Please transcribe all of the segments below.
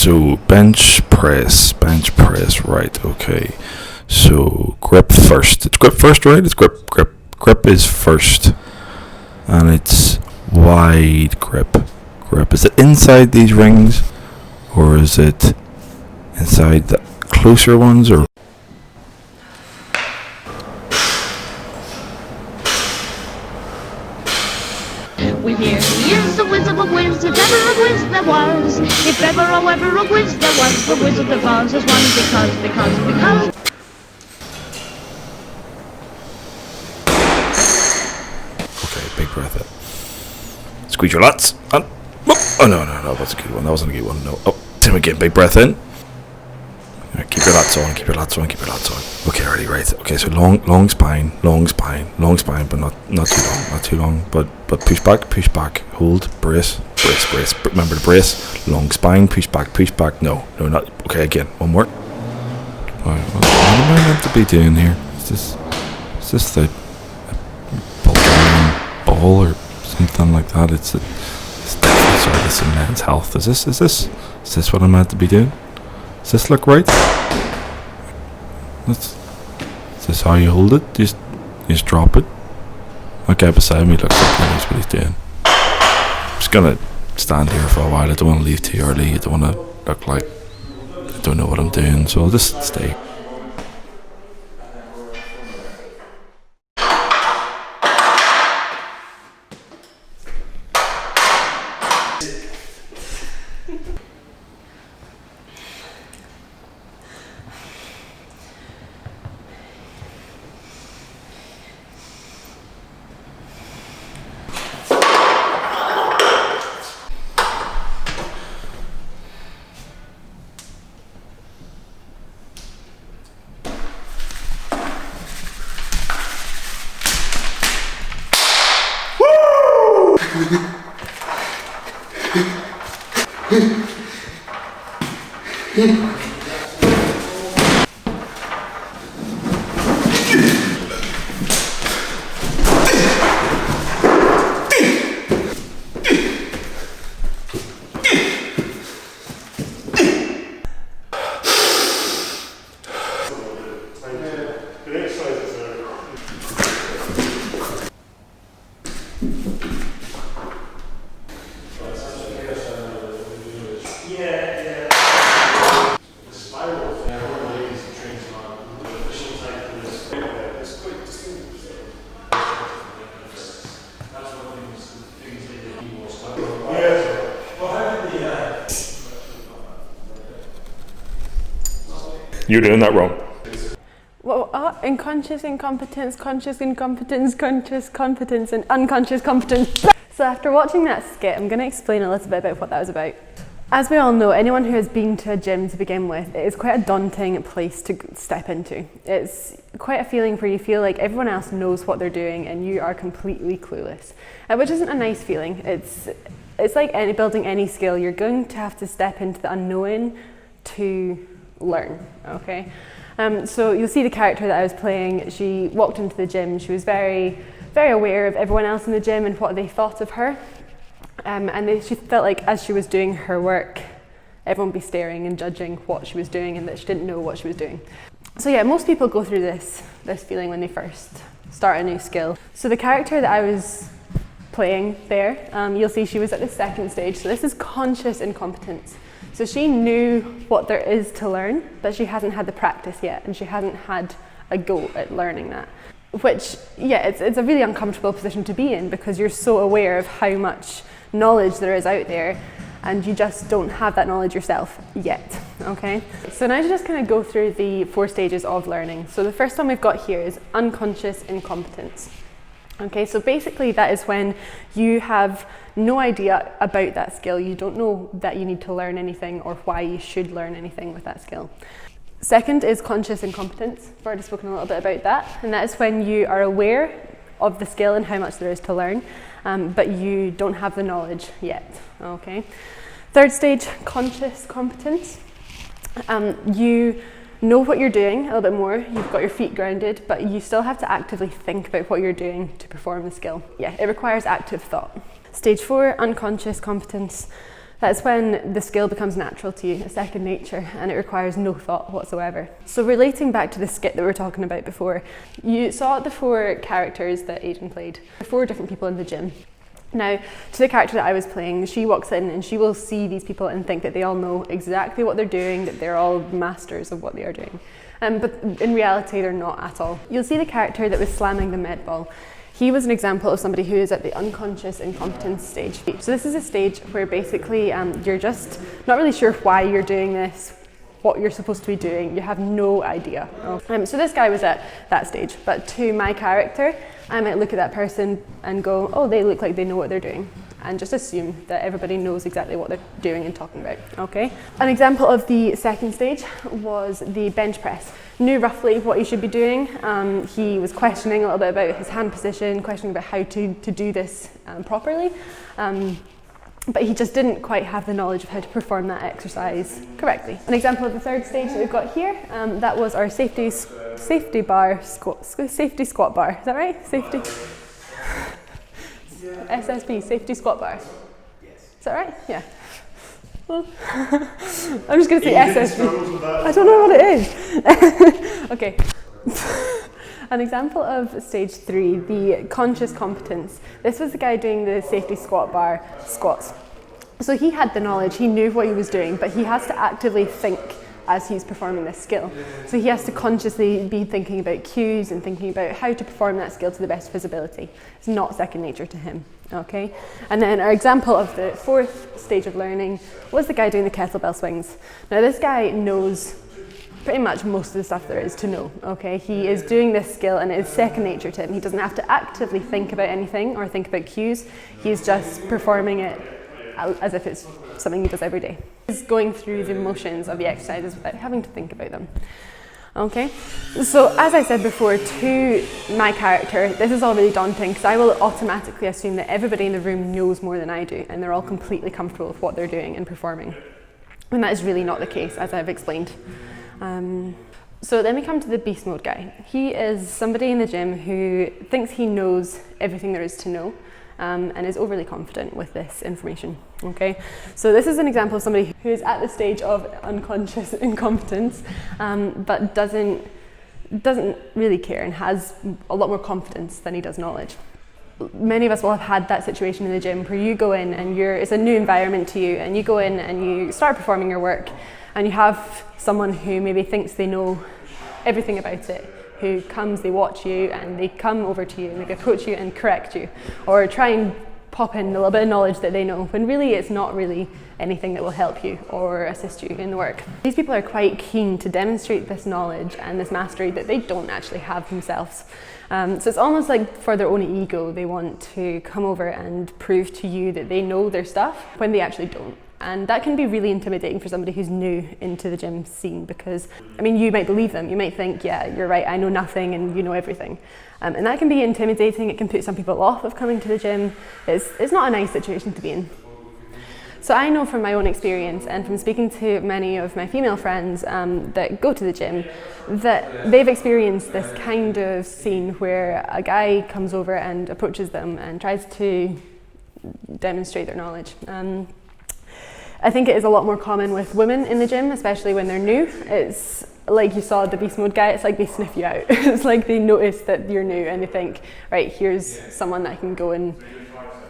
So bench press, right, okay. So grip first. It's grip first, right? It's grip. Grip is first. And it's wide grip. Is it inside these rings? Or is it inside the closer ones? Or We hear he is the whiz of a whiz, if ever a whiz there was. If ever, however, a whiz there was, the Wizard of Oz is one because. okay, big breath in. Squeeze your lats. And, oh no, that was a good one. That wasn't a good one. No. Oh, same again. Big breath in. Right, keep your lats on. Okay, ready, right. Okay, so long spine, but not too long. But push back, hold, brace. Remember to brace. Long spine, push back. No, not. Okay, again, one more. Alright, what am I meant to be doing here? Is this the ball or something like that? It's definitely this in men's health. Is this what I'm meant to be doing? Does this look right? Is this how you hold it? You just drop it. That guy beside me looks like he knows what he's doing. I'm just gonna stand here for a while. I don't want to leave too early. I don't want to look like I don't know what I'm doing, so I'll just stay. You're doing that wrong. Well, unconscious incompetence, conscious incompetence, conscious competence, and unconscious competence. So after watching that skit, I'm going to explain a little bit about what that was about. As we all know, anyone who has been to a gym to begin with, it is quite a daunting place to step into. It's quite a feeling where you feel like everyone else knows what they're doing and you are completely clueless, which isn't a nice feeling. It's like building any skill. You're going to have to step into the unknown to learn, okay? So you'll see the character that I was playing. She walked into the gym. She was very, very aware of everyone else in the gym and what they thought of her. She felt like as she was doing her work, everyone would be staring and judging what she was doing and that she didn't know what she was doing. So yeah, most people go through this feeling when they first start a new skill. So the character that I was playing there, you'll see she was at the second stage. So this is conscious incompetence. So she knew what there is to learn, but she hasn't had the practice yet, and she hasn't had a go at learning that. Which, yeah, it's a really uncomfortable position to be in because you're so aware of how much knowledge there is out there, and you just don't have that knowledge yourself yet, okay? So now to just kind of go through the 4 stages of learning. So the first one we've got here is unconscious incompetence. Okay, so basically that is when you have no idea about that skill. You don't know that you need to learn anything or why you should learn anything with that skill. Second is conscious incompetence. I've already spoken a little bit about that, and that is when you are aware of the skill and how much there is to learn, but you don't have the knowledge yet, okay? Third stage, conscious competence. You know what you're doing a little bit more, you've got your feet grounded, but you still have to actively think about what you're doing to perform the skill. Yeah, it requires active thought. Stage 4, unconscious competence. That's when the skill becomes natural to you, a second nature, and it requires no thought whatsoever. So relating back to the skit that we were talking about before, you saw the 4 characters that Aiden played. 4 different people in the gym. Now, to the character that I was playing, she walks in and she will see these people and think that they all know exactly what they're doing, that they're all masters of what they are doing. But in reality, they're not at all. You'll see the character that was slamming the med ball. He was an example of somebody who is at the unconscious incompetence stage. So this is a stage where basically you're just not really sure why you're doing this, what you're supposed to be doing. You have no idea. So this guy was at that stage. But to my character, I might look at that person and go, oh, they look like they know what they're doing, and just assume that everybody knows exactly what they're doing and talking about, okay? An example of the second stage was the bench press. Knew roughly what he should be doing. He was questioning a little bit about his hand position, questioning about how to do this properly. But he just didn't quite have the knowledge of how to perform that exercise correctly. An example of the third stage that we've got here, that was our safety squat bar. Is that right? Safety. SSB, safety squat bar. Is that right? Yeah. Well, I'm just going to say SSB. I don't know what it is. Okay. An example of stage 3, the conscious competence. This was the guy doing the safety squat bar squats. So he had the knowledge, he knew what he was doing, but he has to actively think as he's performing this skill. So he has to consciously be thinking about cues and thinking about how to perform that skill to the best of his ability. It's not second nature to him, okay? And then our example of the 4th stage of learning was the guy doing the kettlebell swings. Now this guy knows pretty much most of the stuff there is to know, okay? He is doing this skill and it is second nature to him. He doesn't have to actively think about anything or think about cues. He's just performing it as if it's something he does every day. He's going through the motions of the exercises without having to think about them. Okay, so as I said before, to my character, this is all really daunting because I will automatically assume that everybody in the room knows more than I do and they're all completely comfortable with what they're doing and performing. And that is really not the case, as I've explained. So then we come to the beast mode guy. He is somebody in the gym who thinks he knows everything there is to know. And is overly confident with this information, okay? So this is an example of somebody who is at the stage of unconscious incompetence, but doesn't really care and has a lot more confidence than he does knowledge. Many of us will have had that situation in the gym where you go in and it's a new environment to you, and you go in and you start performing your work, and you have someone who maybe thinks they know everything about it, who comes, they watch you, and they come over to you and they approach you and correct you, or try and pop in a little bit of knowledge that they know, when really it's not really anything that will help you or assist you in the work. These people are quite keen to demonstrate this knowledge and this mastery that they don't actually have themselves. So it's almost like for their own ego, they want to come over and prove to you that they know their stuff when they actually don't. And that can be really intimidating for somebody who's new into the gym scene because, I mean, you might believe them. You might think, yeah, you're right, I know nothing and you know everything. And that can be intimidating. It can put some people off of coming to the gym. It's not a nice situation to be in. So I know from my own experience and from speaking to many of my female friends that go to the gym that they've experienced this kind of scene where a guy comes over and approaches them and tries to demonstrate their knowledge. I think it is a lot more common with women in the gym, especially when they're new. It's like you saw the beast mode guy, it's like they sniff you out. It's like they notice that you're new and they think, right, here's someone that I can go and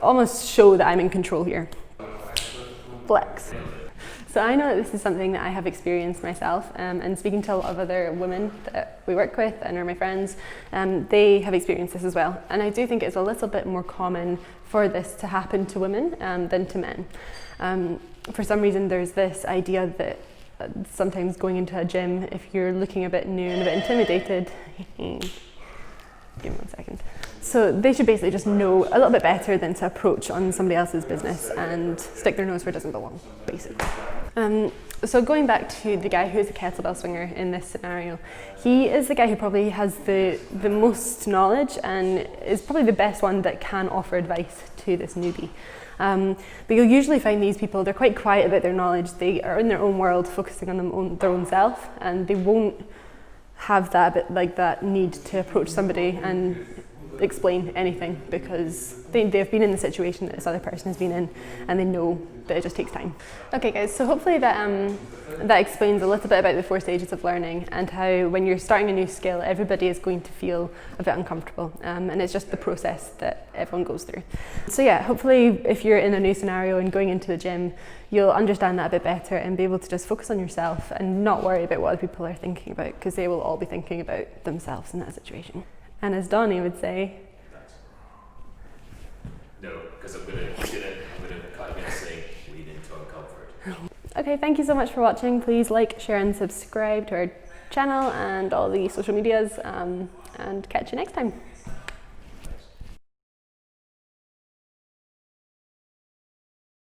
almost show that I'm in control here. Flex. So I know that this is something that I have experienced myself, and speaking to a lot of other women that we work with and are my friends, they have experienced this as well. And I do think it's a little bit more common for this to happen to women than to men. For some reason there's this idea that sometimes going into a gym, if you're looking a bit new and a bit intimidated, give me 1 second. So they should basically just know a little bit better than to approach on somebody else's business and stick their nose where it doesn't belong, basically. So going back to the guy who is a kettlebell swinger in this scenario, he is the guy who probably has the most knowledge and is probably the best one that can offer advice to this newbie. But you'll usually find these people, they're quite quiet about their knowledge. They are in their own world, focusing on their own self, and they won't have that need to approach somebody and explain anything because they've been in the situation that this other person has been in, and they know that it just takes time. Okay guys, so hopefully that explains a little bit about the 4 stages of learning and how when you're starting a new skill, everybody is going to feel a bit uncomfortable, and it's just the process that everyone goes through. So yeah, hopefully if you're in a new scenario and going into the gym, you'll understand that a bit better and be able to just focus on yourself and not worry about what other people are thinking about, because they will all be thinking about themselves in that situation. And as Donnie would say, no, because I'm gonna cut in and say lean into uncomfort. Okay, thank you so much for watching. Please like, share and subscribe to our channel and all the social medias, and catch you next time.